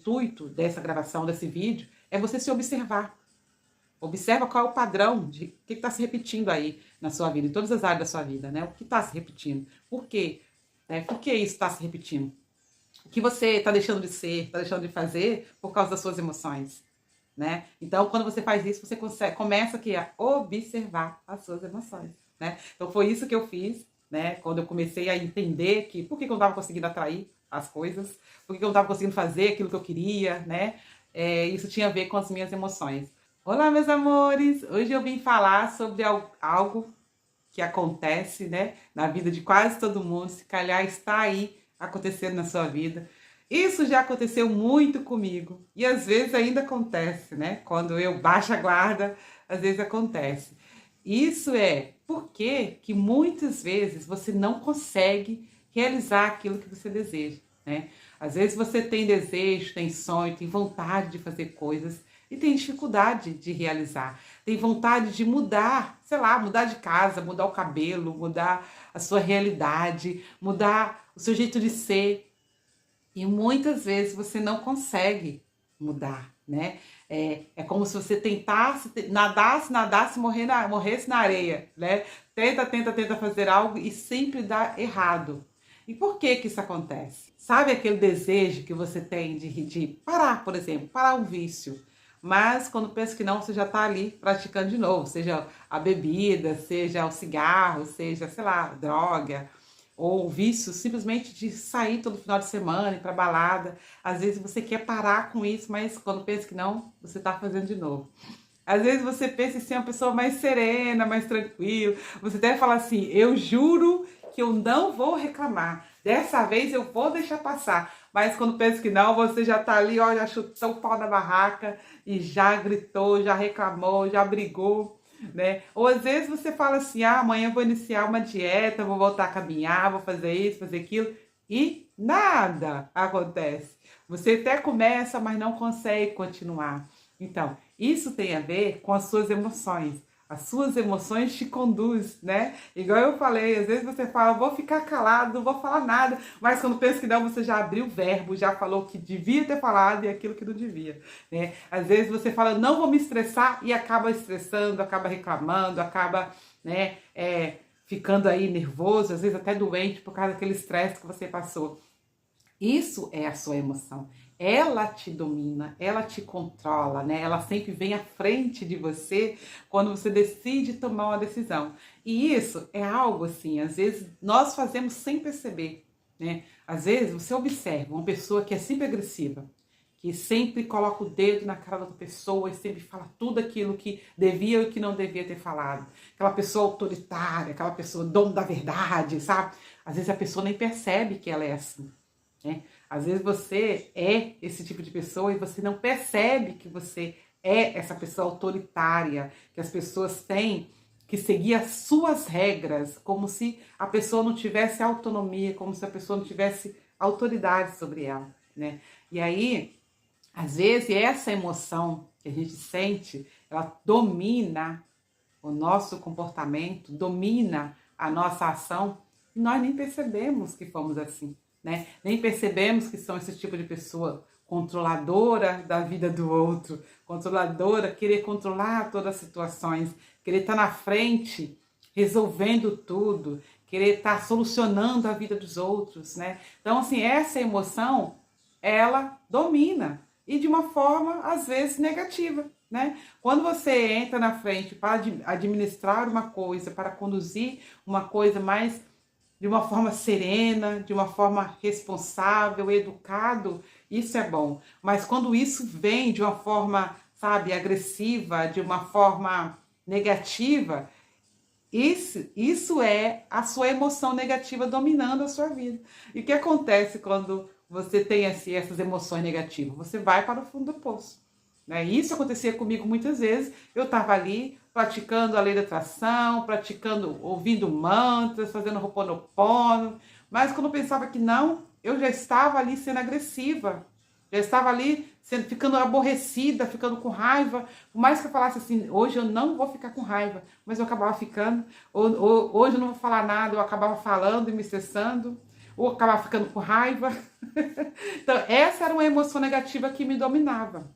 intuito dessa gravação, desse vídeo, é você se observar. Observa qual é o padrão de o que está se repetindo aí na sua vida, em todas as áreas da sua vida, né? O que está se repetindo? Por quê? Por que isso está se repetindo? O que você está deixando de ser, está deixando de fazer por causa das suas emoções, né? Então, quando você faz isso, você começa aqui a observar as suas emoções, né? Então, foi isso que eu fiz, né? Quando eu comecei a entender que por que eu não estava conseguindo atrair as coisas, por que eu não estava conseguindo fazer aquilo que eu queria, né? Isso tinha a ver com as minhas emoções. Olá, meus amores! Hoje eu vim falar sobre algo que acontece, né, na vida de quase todo mundo, se calhar está aí acontecendo na sua vida. Isso já aconteceu muito comigo e às vezes ainda acontece, né? Quando eu baixo a guarda, às vezes acontece. Isso é porque que muitas vezes você não consegue realizar aquilo que você deseja, né? Às vezes você tem desejo, tem sonho, tem vontade de fazer coisas e tem dificuldade de realizar. Tem vontade de mudar, sei lá, mudar de casa, mudar o cabelo, mudar a sua realidade, mudar o seu jeito de ser. E muitas vezes você não consegue mudar, né? É como se você tentasse, nadasse, morresse na areia, né? Tenta fazer algo e sempre dá errado. E por que que isso acontece? Sabe aquele desejo que você tem de parar, por exemplo, parar um vício? Mas quando pensa que não, você já está ali praticando de novo, seja a bebida, seja o cigarro, seja, sei lá, droga, ou o vício simplesmente de sair todo final de semana, ir para balada. Às vezes você quer parar com isso, mas quando pensa que não, você está fazendo de novo. Às vezes você pensa em ser uma pessoa mais serena, mais tranquila. Você deve falar assim, eu juro que eu não vou reclamar. Dessa vez eu vou deixar passar. Mas quando pensa que não, você já tá ali, ó, já chutou o pau na barraca e já gritou, já reclamou, já brigou, né? Ou às vezes você fala assim, amanhã eu vou iniciar uma dieta, vou voltar a caminhar, vou fazer isso, fazer aquilo. E nada acontece. Você até começa, mas não consegue continuar. Então, isso tem a ver com as suas emoções. As suas emoções te conduzem, né? Igual eu falei, às vezes você fala, vou ficar calado, não vou falar nada. Mas quando pensa que não, você já abriu o verbo, já falou o que devia ter falado e aquilo que não devia, né? Às vezes você fala, não vou me estressar e acaba estressando, acaba reclamando, acaba, né, ficando aí nervoso, às vezes até doente por causa daquele estresse que você passou. Isso é a sua emoção. Ela te domina, ela te controla, né? Ela sempre vem à frente de você quando você decide tomar uma decisão. E isso é algo assim, às vezes nós fazemos sem perceber, né? Às vezes você observa uma pessoa que é sempre agressiva, que sempre coloca o dedo na cara da outra pessoa e sempre fala tudo aquilo que devia e que não devia ter falado. Aquela pessoa autoritária, aquela pessoa dono da verdade, sabe? Às vezes a pessoa nem percebe que ela é assim, né? Às vezes você é esse tipo de pessoa e você não percebe que você é essa pessoa autoritária, que as pessoas têm que seguir as suas regras, como se a pessoa não tivesse autonomia, como se a pessoa não tivesse autoridade sobre ela, né? E aí, às vezes, essa emoção que a gente sente, ela domina o nosso comportamento, domina a nossa ação, e nós nem percebemos que fomos assim, né? Nem percebemos que são esse tipo de pessoa controladora da vida do outro, controladora, querer controlar todas as situações, querer estar na frente, resolvendo tudo, querer estar solucionando a vida dos outros, né? Então, assim, essa emoção, ela domina, e de uma forma, às vezes, negativa, né? Quando você entra na frente para administrar uma coisa, para conduzir uma coisa mais de uma forma serena, de uma forma responsável, educado, isso é bom. Mas quando isso vem de uma forma, sabe, agressiva, de uma forma negativa, isso é a sua emoção negativa dominando a sua vida. E o que acontece quando você tem assim, essas emoções negativas? Você vai para o fundo do poço, né? Isso acontecia comigo muitas vezes. Eu estava ali praticando a lei da atração, praticando, ouvindo mantras, fazendo Ho'oponopono, mas quando eu pensava que não, eu já estava ali sendo agressiva, já estava ali ficando aborrecida, ficando com raiva. Por mais que eu falasse assim, hoje eu não vou ficar com raiva, mas eu acabava ficando. Hoje eu não vou falar nada, eu acabava falando e me estressando. ou acabar ficando com raiva. Então, essa era uma emoção negativa que me dominava.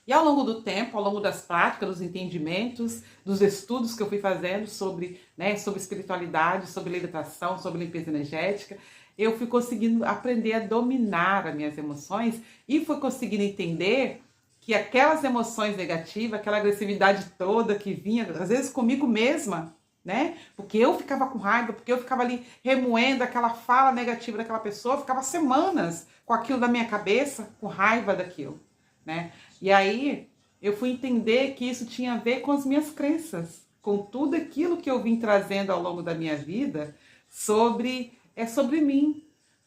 E ao longo do tempo, ao longo das práticas, dos entendimentos, dos estudos que eu fui fazendo sobre, né, sobre espiritualidade, sobre lei da atração, sobre limpeza energética, eu fui conseguindo aprender a dominar as minhas emoções e fui conseguindo entender que aquelas emoções negativas, aquela agressividade toda que vinha, às vezes comigo mesma, né? Porque eu ficava com raiva, porque eu ficava ali remoendo aquela fala negativa daquela pessoa, eu ficava semanas com aquilo na minha cabeça, com raiva daquilo, né? E aí eu fui entender que isso tinha a ver com as minhas crenças, com tudo aquilo que eu vim trazendo ao longo da minha vida sobre mim,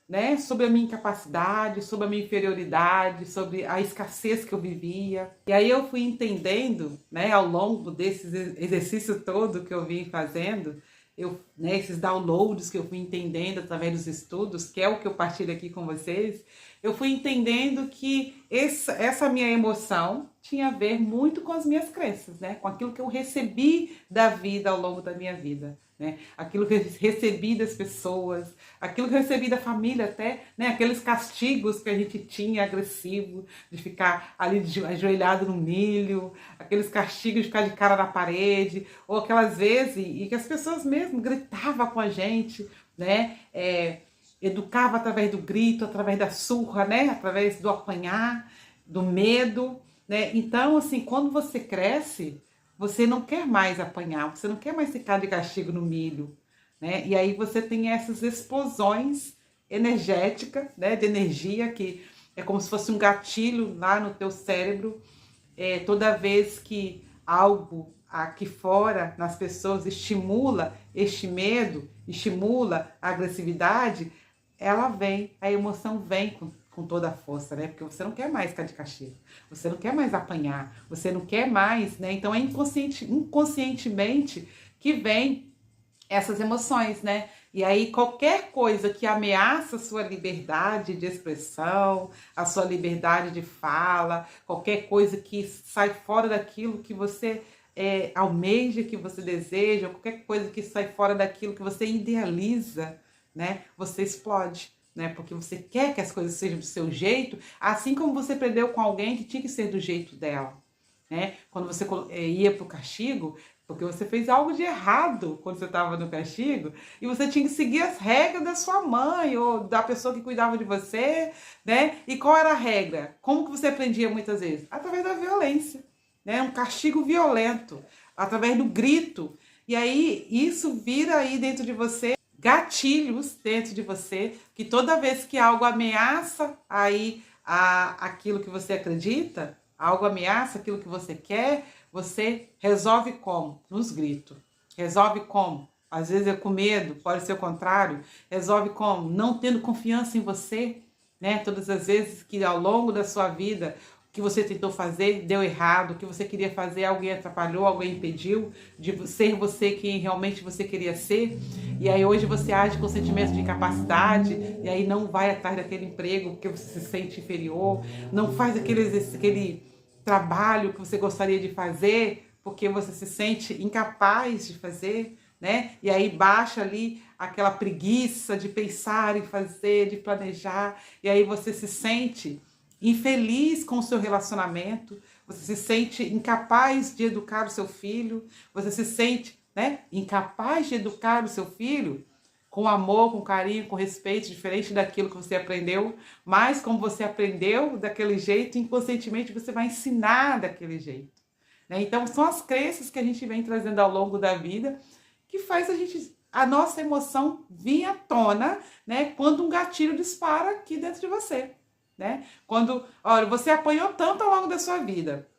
né? Sobre a minha incapacidade, sobre a minha inferioridade, sobre a escassez que eu vivia. E aí eu fui entendendo, né, ao longo desse exercício todo que eu vim fazendo, né, esses downloads que eu fui entendendo através dos estudos, que é o que eu partilho aqui com vocês, eu fui entendendo que essa minha emoção tinha a ver muito com as minhas crenças, né? Com aquilo que eu recebi da vida ao longo da minha vida, né? Aquilo que eu recebi das pessoas, aquilo que eu recebi da família até, né? Aqueles castigos que a gente tinha agressivo, de ficar ali ajoelhado no milho, aqueles castigos de ficar de cara na parede, ou aquelas vezes e que as pessoas mesmo gritavam com a gente, né? Educava através do grito, através da surra, né? Através do apanhar, do medo, né? Então, assim, quando você cresce, você não quer mais apanhar, você não quer mais ficar de castigo no milho, né? E aí você tem essas explosões energéticas, né? De energia que é como se fosse um gatilho lá no teu cérebro, toda vez que algo aqui fora, nas pessoas, estimula este medo, estimula a agressividade, ela vem, a emoção vem com toda a força, né? Porque você não quer mais ficar de castigo, você não quer mais apanhar, você não quer mais, né? Então é inconscientemente que vem essas emoções, né? E aí qualquer coisa que ameaça a sua liberdade de expressão, a sua liberdade de fala, qualquer coisa que sai fora daquilo que você almeja, que você deseja, qualquer coisa que sai fora daquilo que você idealiza, né? Você explode, né? Porque você quer que as coisas sejam do seu jeito, assim como você aprendeu com alguém que tinha que ser do jeito dela, né? Quando você ia para o castigo, porque você fez algo de errado quando você estava no castigo, e você tinha que seguir as regras da sua mãe ou da pessoa que cuidava de você, né? E qual era a regra? Como que você aprendia muitas vezes? Através da violência, né? Um castigo violento, através do grito. E aí isso vira aí dentro de você gatilhos dentro de você, que toda vez que algo ameaça aí aquilo que você acredita, algo ameaça aquilo que você quer, você resolve como? Nos gritos. Resolve como? Às vezes é com medo, pode ser o contrário. Resolve como? Não tendo confiança em você, né? Todas as vezes que ao longo da sua vida que você tentou fazer deu errado, o que você queria fazer, alguém atrapalhou, alguém impediu de ser você quem realmente você queria ser, e aí hoje você age com sentimento de incapacidade, e aí não vai atrás daquele emprego porque você se sente inferior, não faz aquele trabalho que você gostaria de fazer porque você se sente incapaz de fazer, né? E aí baixa ali aquela preguiça de pensar em fazer, de planejar, e aí você se sente infeliz com o seu relacionamento, você se sente incapaz de educar o seu filho, você se sente, né, incapaz de educar o seu filho com amor, com carinho, com respeito, diferente daquilo que você aprendeu, mas como você aprendeu daquele jeito, inconscientemente você vai ensinar daquele jeito, né? Então são as crenças que a gente vem trazendo ao longo da vida que faz a nossa emoção vir à tona, né, quando um gatilho dispara aqui dentro de você. Né? Quando, olha, você apanhou tanto ao longo da sua vida.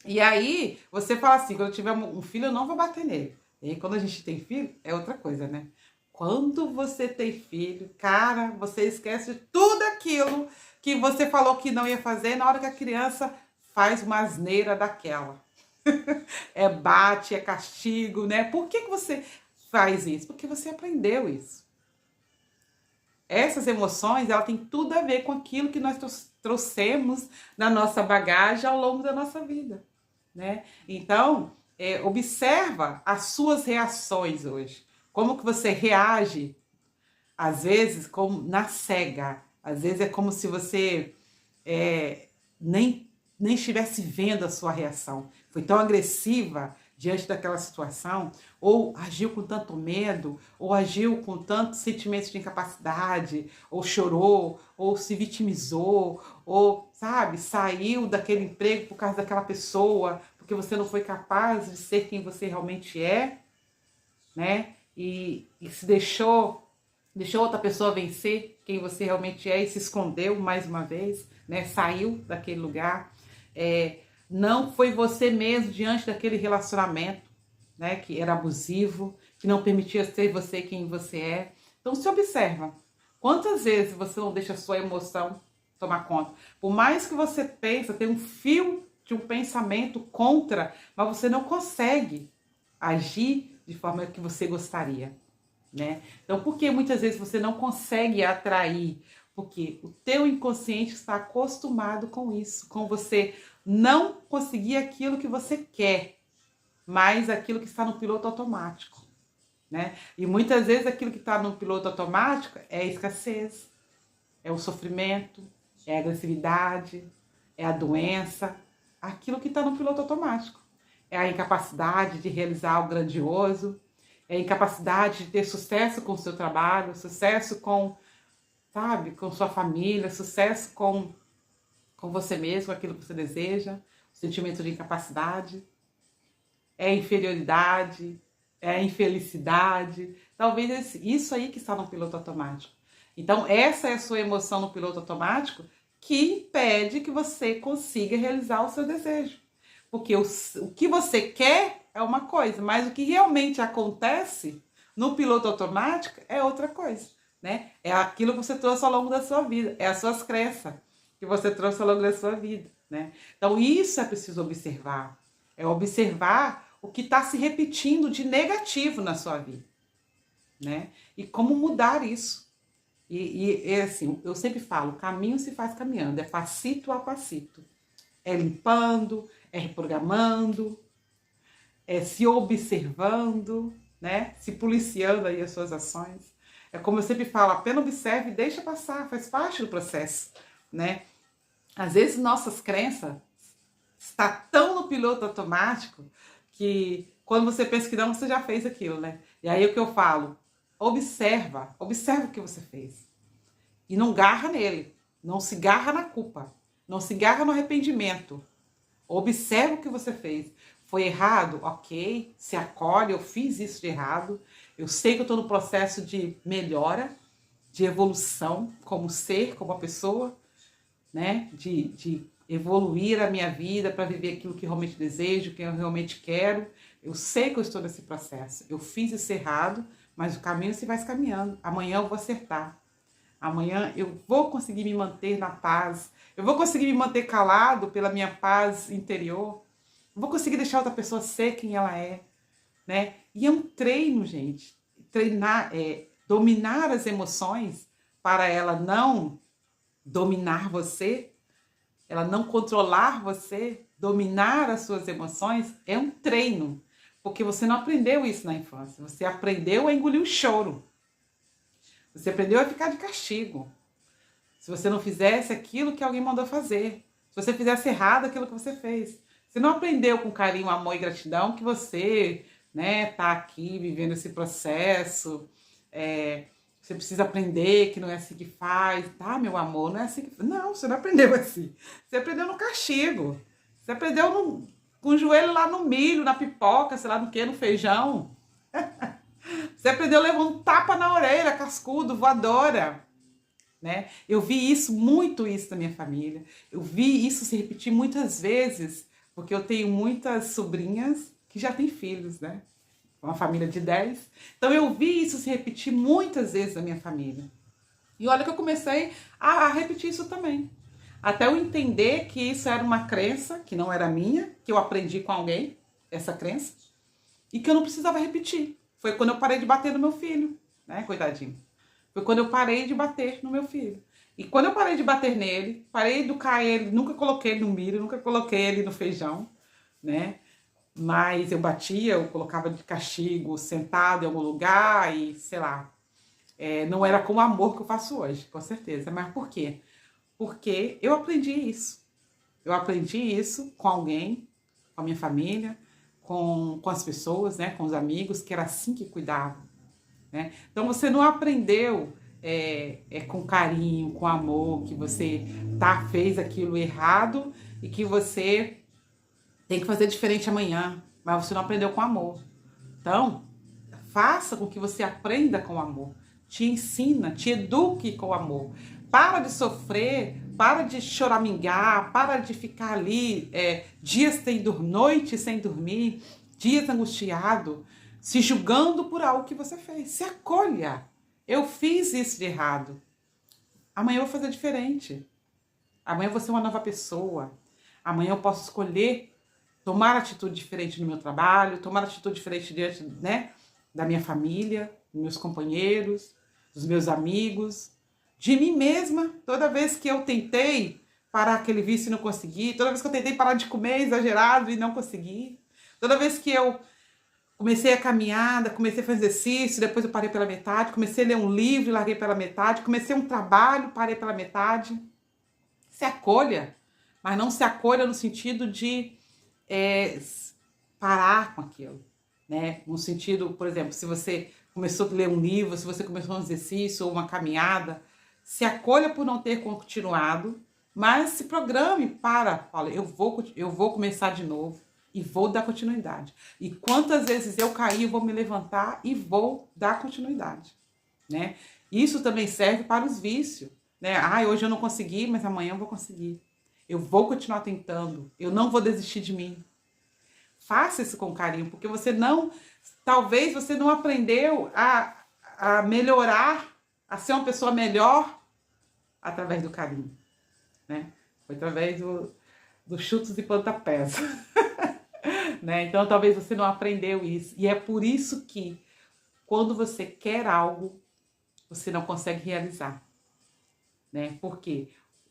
E aí, você fala assim, quando eu tiver um filho, eu não vou bater nele. E aí, quando a gente tem filho, é outra coisa, né? Quando você tem filho, cara, você esquece de tudo aquilo que você falou que não ia fazer na hora que a criança faz uma asneira daquela. Bate, é castigo, né? Por que você faz isso? Porque você aprendeu isso. Essas emoções, ela tem tudo a ver com aquilo que nós trouxemos na nossa bagagem ao longo da nossa vida, né? Então, observa as suas reações hoje. Como que você reage às vezes, como na cega. Às vezes é como se você nem, nem estivesse vendo a sua reação. Foi tão agressiva diante daquela situação, ou agiu com tanto medo, ou agiu com tantos sentimentos de incapacidade, ou chorou, ou se vitimizou, ou, sabe, saiu daquele emprego por causa daquela pessoa, porque você não foi capaz de ser quem você realmente é, né? E se deixou outra pessoa vencer quem você realmente é e se escondeu mais uma vez, né? Saiu daquele lugar. Não foi você mesmo diante daquele relacionamento, né? Que era abusivo, que não permitia ser você quem você é. Então se observa. Quantas vezes você não deixa a sua emoção tomar conta? Por mais que você pense, tem um fio de um pensamento contra, mas você não consegue agir de forma que você gostaria, né? Então, por que muitas vezes você não consegue atrair? Porque o teu inconsciente está acostumado com isso, com você não conseguir aquilo que você quer, mas aquilo que está no piloto automático, né? E muitas vezes aquilo que está no piloto automático é a escassez, é o sofrimento, é a agressividade, é a doença, aquilo que está no piloto automático. É a incapacidade de realizar algo grandioso, é a incapacidade de ter sucesso com o seu trabalho, sucesso com, sabe, com sua família, sucesso com você mesmo, com aquilo que você deseja, o sentimento de incapacidade, é a inferioridade, é a infelicidade. Talvez isso aí que está no piloto automático. Então, essa é a sua emoção no piloto automático que impede que você consiga realizar o seu desejo. Porque o que você quer é uma coisa, mas o que realmente acontece no piloto automático é outra coisa, né? É aquilo que você trouxe ao longo da sua vida, é as suas crenças que você trouxe ao longo da sua vida, né? Então isso é preciso observar, é observar o que está se repetindo de negativo na sua vida, né? E como mudar isso. E assim, eu sempre falo, caminho se faz caminhando, é passito a passito. É limpando, é reprogramando, é se observando, né? Se policiando aí as suas ações. É como eu sempre falo, apenas observe e deixa passar, faz parte do processo, né? Às vezes nossas crenças está tão no piloto automático que quando você pensa que não, você já fez aquilo, né? E aí o que eu falo? Observa o que você fez. E não garra nele, não se garra na culpa, não se garra no arrependimento. Observa o que você fez. Foi errado? Ok, se acolhe, eu fiz isso de errado. Eu sei que eu estou no processo de melhora, de evolução como ser, como uma pessoa, né? De evoluir a minha vida para viver aquilo que realmente desejo, que eu realmente quero. Eu sei que eu estou nesse processo. Eu fiz isso errado, mas o caminho se vai caminhando. Amanhã eu vou acertar. Amanhã eu vou conseguir me manter na paz. Eu vou conseguir me manter calado pela minha paz interior. Eu vou conseguir deixar outra pessoa ser quem ela é, né? E é um treino, gente. Treinar, dominar as emoções para ela não dominar você, ela não controlar você, dominar as suas emoções, é um treino. Porque você não aprendeu isso na infância. Você aprendeu a engolir o choro. Você aprendeu a ficar de castigo. Se você não fizesse aquilo que alguém mandou fazer. Se você fizesse errado aquilo que você fez. Você não aprendeu com carinho, amor e gratidão que você, né, tá aqui vivendo esse processo. Você precisa aprender que não é assim que faz. Tá, meu amor, não é assim que faz. Não, você não aprendeu assim. Você aprendeu no castigo. Você aprendeu com o joelho lá no milho, na pipoca, sei lá no que, no feijão. Você aprendeu levando um tapa na orelha, cascudo, voadora, né? Eu vi isso, muito isso na minha família. Eu vi isso se repetir muitas vezes, porque eu tenho muitas sobrinhas que já têm filhos, né? Uma família de 10. Então eu vi isso se repetir muitas vezes na minha família. E olha que eu comecei a repetir isso também. Até eu entender que isso era uma crença, que não era minha, que eu aprendi com alguém, essa crença, e que eu não precisava repetir. Foi quando eu parei de bater no meu filho, né, coitadinho. Foi quando eu parei de bater no meu filho. E quando eu parei de bater nele, parei de educar ele, nunca coloquei ele no milho, nunca coloquei ele no feijão, né? Mas eu batia, eu colocava de castigo, sentado em algum lugar e, sei lá, não era com o amor que eu faço hoje, com certeza. Mas por quê? Porque eu aprendi isso. Eu aprendi isso com alguém, com a minha família, com as pessoas, né, com os amigos, que era assim que cuidavam, né? Então você não aprendeu com carinho, com amor, que você fez aquilo errado e que você tem que fazer diferente amanhã, mas você não aprendeu com amor. Então, faça com que você aprenda com amor. Te ensina, te eduque com amor. Para de sofrer, para de choramingar, para de ficar ali dias noites sem dormir, dias angustiado, se julgando por algo que você fez. Se acolha. Eu fiz isso de errado. Amanhã eu vou fazer diferente. Amanhã eu vou ser uma nova pessoa. Amanhã eu posso escolher tomar atitude diferente no meu trabalho, tomar atitude diferente diante, né, da minha família, dos meus companheiros, dos meus amigos, de mim mesma. Toda vez que eu tentei parar aquele vício e não consegui, toda vez que eu tentei parar de comer exagerado e não consegui, toda vez que eu comecei a caminhada, comecei a fazer exercício, depois eu parei pela metade, comecei a ler um livro e larguei pela metade, comecei um trabalho, parei pela metade. Se acolha, mas não se acolha no sentido de parar com aquilo, né? No sentido, por exemplo, se você começou a ler um livro, se você começou um exercício ou uma caminhada, se acolha por não ter continuado, mas se programe para, olha, eu vou começar de novo e vou dar continuidade. E quantas vezes eu cair, eu vou me levantar e vou dar continuidade, né? Isso também serve para os vícios, né? Hoje eu não consegui, mas amanhã eu vou conseguir. Eu vou continuar tentando, eu não vou desistir de mim. Faça isso com carinho, porque talvez você não aprendeu a melhorar, a ser uma pessoa melhor através do carinho, né? Foi através dos chutes e pontapés, né? Então talvez você não aprendeu isso, e é por isso que quando você quer algo, você não consegue realizar, né? Por quê?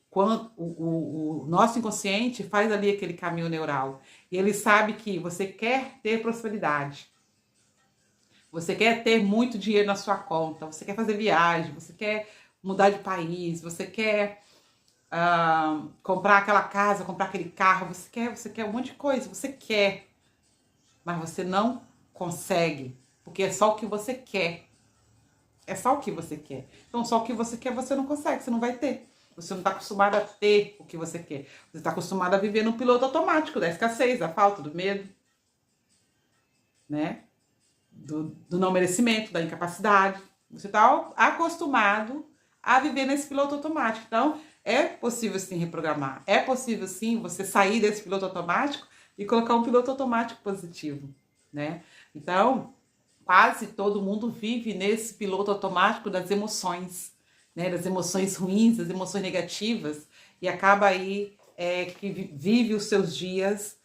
Quando o nosso inconsciente faz ali aquele caminho neural e ele sabe que você quer ter prosperidade, você quer ter muito dinheiro na sua conta, você quer fazer viagem, você quer mudar de país, você quer comprar aquela casa, comprar aquele carro, você quer um monte de coisa, você quer, mas você não consegue, porque é só o que você quer. É só o que você quer. Então, só o que você quer você não consegue, você não vai ter. Você não está acostumado a ter o que você quer. Você está acostumado a viver no piloto automático da escassez, da falta, do medo, né? Do não merecimento, da incapacidade. Você está acostumado a viver nesse piloto automático. Então, é possível sim reprogramar. É possível sim você sair desse piloto automático e colocar um piloto automático positivo, né? Então, quase todo mundo vive nesse piloto automático das emoções, né, das emoções ruins, das emoções negativas, e acaba aí que vive os seus dias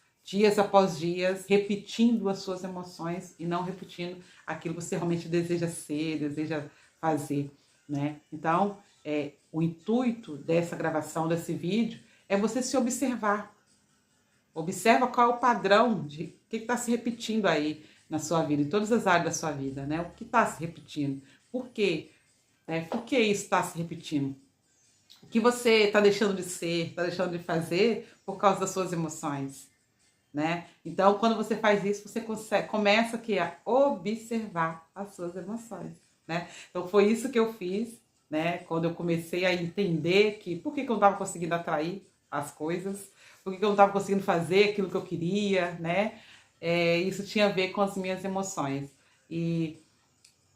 após dias, repetindo as suas emoções e não repetindo aquilo que você realmente deseja ser, deseja fazer, né? Então, o intuito dessa gravação, desse vídeo, é você se observar. Observa qual é o padrão de o que está se repetindo aí na sua vida, em todas as áreas da sua vida, né? O que está se repetindo? Por quê? Por que isso está se repetindo? O que você está deixando de ser, está deixando de fazer por causa das suas emoções, né? Então, quando você faz isso, você começa aqui a observar as suas emoções, né? Então, foi isso que eu fiz, né? Quando eu comecei a entender por que eu não estava conseguindo atrair as coisas, por que eu não estava conseguindo fazer aquilo que eu queria, né? Isso tinha a ver com as minhas emoções. E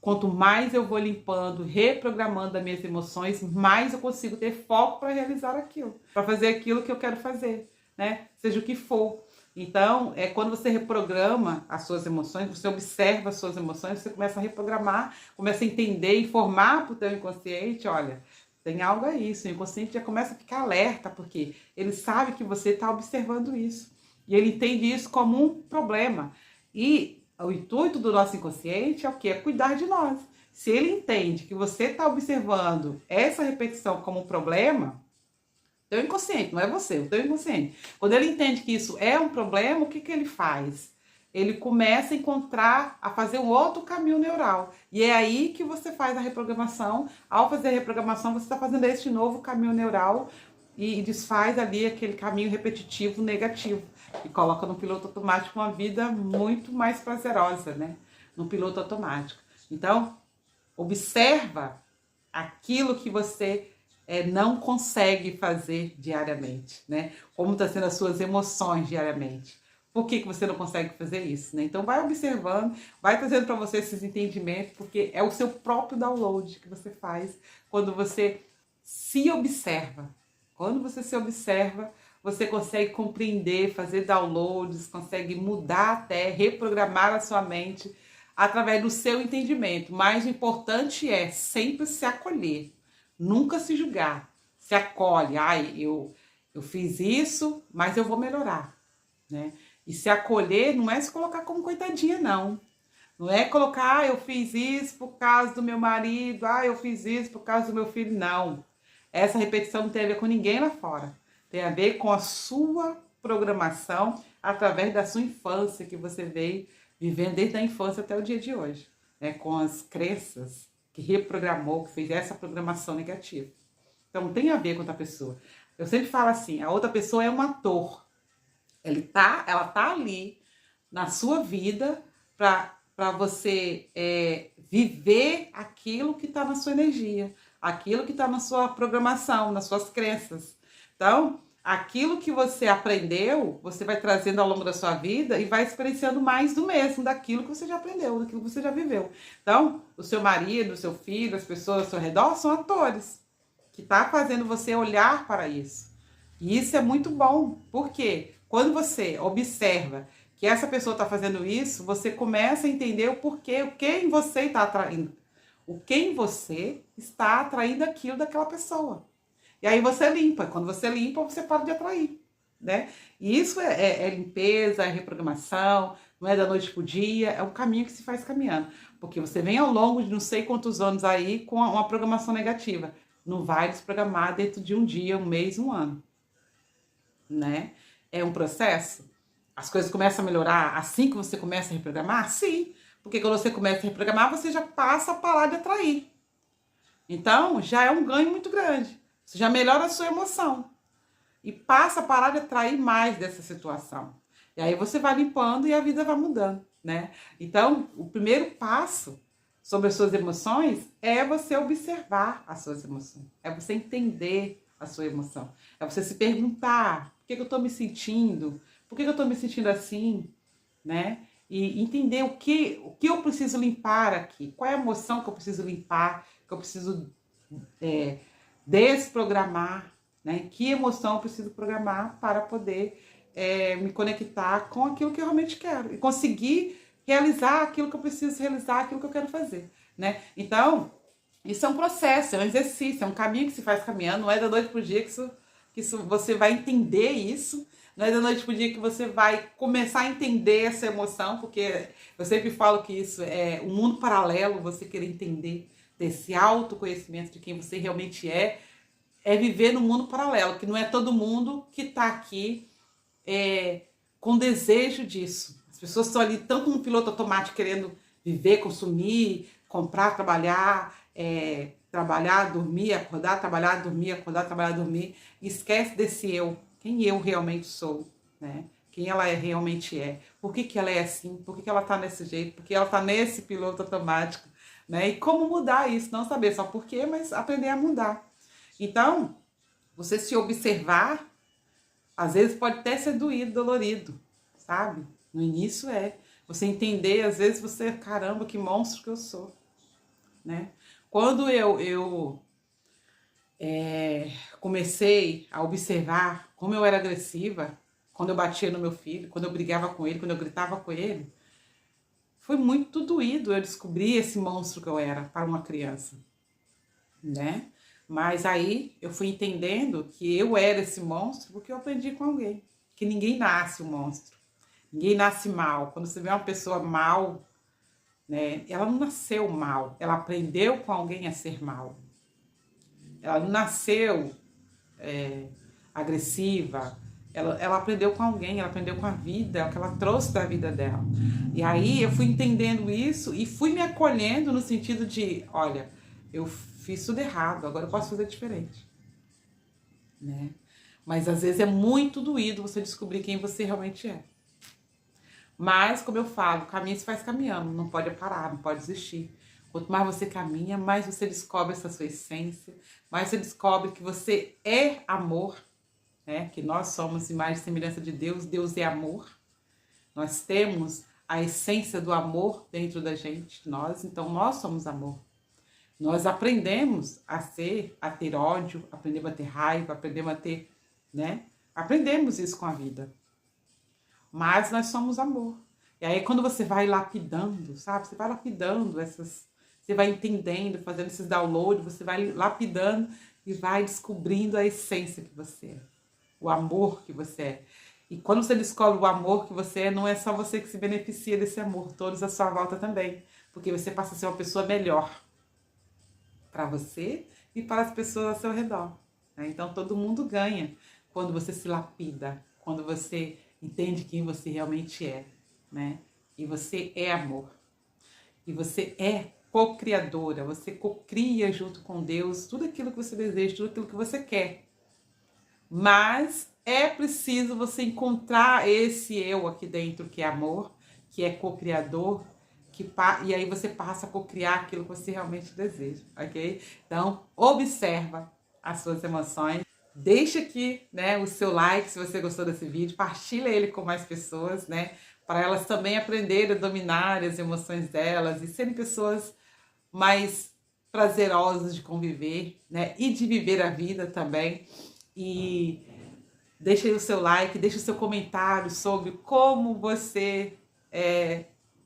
quanto mais eu vou limpando, reprogramando as minhas emoções, mais eu consigo ter foco para realizar aquilo, para fazer aquilo que eu quero fazer, né? Seja o que for. Então, quando você reprograma as suas emoções, você observa as suas emoções, você começa a reprogramar, começa a entender, informar para o teu inconsciente, olha, tem algo aí, o inconsciente já começa a ficar alerta, porque ele sabe que você está observando isso. E ele entende isso como um problema. E o intuito do nosso inconsciente é o quê? É cuidar de nós. Se ele entende que você está observando essa repetição como um problema, teu inconsciente, não é você, o teu inconsciente. Quando ele entende que isso é um problema, o que ele faz? ele começa a encontrar, a fazer um outro caminho neural. E é aí que você faz a reprogramação. Ao fazer a reprogramação, você está fazendo esse novo caminho neural e desfaz ali aquele caminho repetitivo negativo. E coloca no piloto automático uma vida muito mais prazerosa, né? No piloto automático. Então, observa aquilo que você não consegue fazer diariamente, né? Como está sendo as suas emoções diariamente. Por que você não consegue fazer isso, né? Então vai observando, vai trazendo para você esses entendimentos, porque é o seu próprio download que você faz quando você se observa. Quando você se observa, você consegue compreender, fazer downloads, consegue mudar até, reprogramar a sua mente através do seu entendimento. Mas o importante é sempre se acolher, nunca se julgar. Se acolhe, eu fiz isso, mas eu vou melhorar, né? E se acolher não é se colocar como coitadinha, não. Não é colocar, eu fiz isso por causa do meu marido, eu fiz isso por causa do meu filho, não. Essa repetição não tem a ver com ninguém lá fora. Tem a ver com a sua programação através da sua infância, que você veio vivendo desde a infância até o dia de hoje, né? Com as crenças que reprogramou, que fez essa programação negativa. Então não tem a ver com outra pessoa. Eu sempre falo assim, a outra pessoa é um ator. Ela tá ali na sua vida para você viver aquilo que está na sua energia, aquilo que está na sua programação, nas suas crenças. Então, aquilo que você aprendeu, você vai trazendo ao longo da sua vida e vai experienciando mais do mesmo, daquilo que você já aprendeu, daquilo que você já viveu. Então, o seu marido, o seu filho, as pessoas ao seu redor são atores que tá fazendo você olhar para isso. E isso é muito bom, porque quando você observa que essa pessoa está fazendo isso, você começa a entender o porquê, o que em você está atraindo. O que em você está atraindo aquilo daquela pessoa. E aí você limpa. Quando você limpa, você para de atrair, né? E isso é limpeza, é reprogramação, não é da noite pro dia, é um caminho que se faz caminhando. Porque você vem ao longo de não sei quantos anos aí com uma programação negativa. Não vai desprogramar dentro de um dia, um mês, um ano, né? É um processo. As coisas começam a melhorar assim que você começa a reprogramar? Sim, porque quando você começa a reprogramar, você já passa a parar de atrair. Então, já é um ganho muito grande. Você já melhora a sua emoção e passa a parar de atrair mais dessa situação. E aí você vai limpando e a vida vai mudando, né? Então, o primeiro passo sobre as suas emoções é você observar as suas emoções. É você entender a sua emoção. É você se perguntar, por que eu estou me sentindo? Por que eu estou me sentindo assim? Né? E entender o que eu preciso limpar aqui. Qual é a emoção que eu preciso limpar, que eu preciso desprogramar, né? Que emoção eu preciso programar para poder me conectar com aquilo que eu realmente quero. E conseguir realizar aquilo que eu preciso realizar, aquilo que eu quero fazer, né? Então, isso é um processo, é um exercício, é um caminho que se faz caminhando, não é da noite pro dia que você vai entender isso, não é da noite pro dia que você vai começar a entender essa emoção, porque eu sempre falo que isso é um mundo paralelo, você querer entender desse autoconhecimento de quem você realmente é viver num mundo paralelo, que não é todo mundo que tá aqui com desejo disso. As pessoas estão ali tanto no piloto automático querendo viver, consumir, comprar, trabalhar, dormir, acordar, trabalhar, dormir, acordar, trabalhar, dormir. E esquece desse eu, quem eu realmente sou, né? Quem ela realmente é. Por que ela é assim? Por que ela tá desse jeito? Por que ela tá nesse piloto automático? Né? E como mudar isso? Não saber só por quê, mas aprender a mudar. Então, você se observar, às vezes pode até ser doído, dolorido, sabe? No início você entender, às vezes você, caramba, que monstro que eu sou, né? Quando eu comecei a observar como eu era agressiva, quando eu batia no meu filho, quando eu brigava com ele, quando eu gritava com ele, foi muito doído eu descobrir esse monstro que eu era para uma criança, né? Mas aí eu fui entendendo que eu era esse monstro porque eu aprendi com alguém, que ninguém nasce um monstro, ninguém nasce mal. Quando você vê uma pessoa mal, né, ela não nasceu mal, ela aprendeu com alguém a ser mal. Ela não nasceu agressiva, Ela aprendeu com alguém, ela aprendeu com a vida, é o que ela trouxe da vida dela. E aí eu fui entendendo isso e fui me acolhendo no sentido de, olha, eu fiz tudo errado, agora eu posso fazer diferente, né? Mas às vezes é muito doído você descobrir quem você realmente é. Mas, como eu falo, caminho se faz caminhando, não pode parar, não pode desistir. Quanto mais você caminha, mais você descobre essa sua essência, mais você descobre que você é amor, né? Que nós somos imagem e semelhança de Deus, Deus é amor. Nós temos a essência do amor dentro da gente, nós, então nós somos amor. Nós aprendemos a ter ódio, aprendemos a ter raiva, aprendemos a ter, né? Aprendemos isso com a vida. Mas nós somos amor. E aí quando você vai lapidando, sabe? Você vai lapidando você vai entendendo, fazendo esses downloads, você vai lapidando e vai descobrindo a essência que você é. O amor que você é. E quando você descobre o amor que você é, não é só você que se beneficia desse amor, todos à sua volta também. Porque você passa a ser uma pessoa melhor para você e para as pessoas ao seu redor, né? Então todo mundo ganha quando você se lapida, quando você entende quem você realmente é, né? E você é amor. E você é co-criadora, você co-cria junto com Deus tudo aquilo que você deseja, tudo aquilo que você quer. Mas é preciso você encontrar esse eu aqui dentro que é amor, que é co-criador, e aí você passa a co-criar aquilo que você realmente deseja, ok? Então, observa as suas emoções. Deixa aqui, né, o seu like se você gostou desse vídeo. Partilha ele com mais pessoas, né? Para elas também aprenderem a dominar as emoções delas e serem pessoas mais prazerosas de conviver, né? E de viver a vida também. E deixa aí o seu like, deixa o seu comentário sobre como você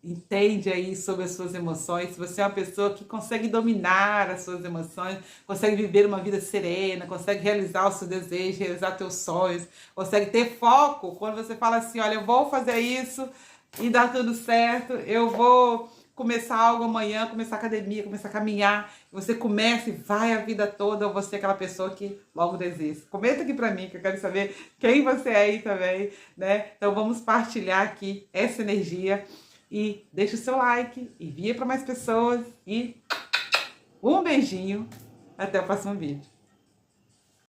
entende aí sobre as suas emoções, se você é uma pessoa que consegue dominar as suas emoções, consegue viver uma vida serena, consegue realizar os seus desejos, realizar seus sonhos, consegue ter foco quando você fala assim, olha, eu vou fazer isso e dá tudo certo, eu vou começar algo amanhã, começar academia, começar a caminhar, você começa e vai a vida toda, ou você é aquela pessoa que logo desiste. Comenta aqui pra mim, que eu quero saber quem você é aí também, né? Então vamos partilhar aqui essa energia e deixa o seu like, envia para mais pessoas e um beijinho, até o próximo vídeo.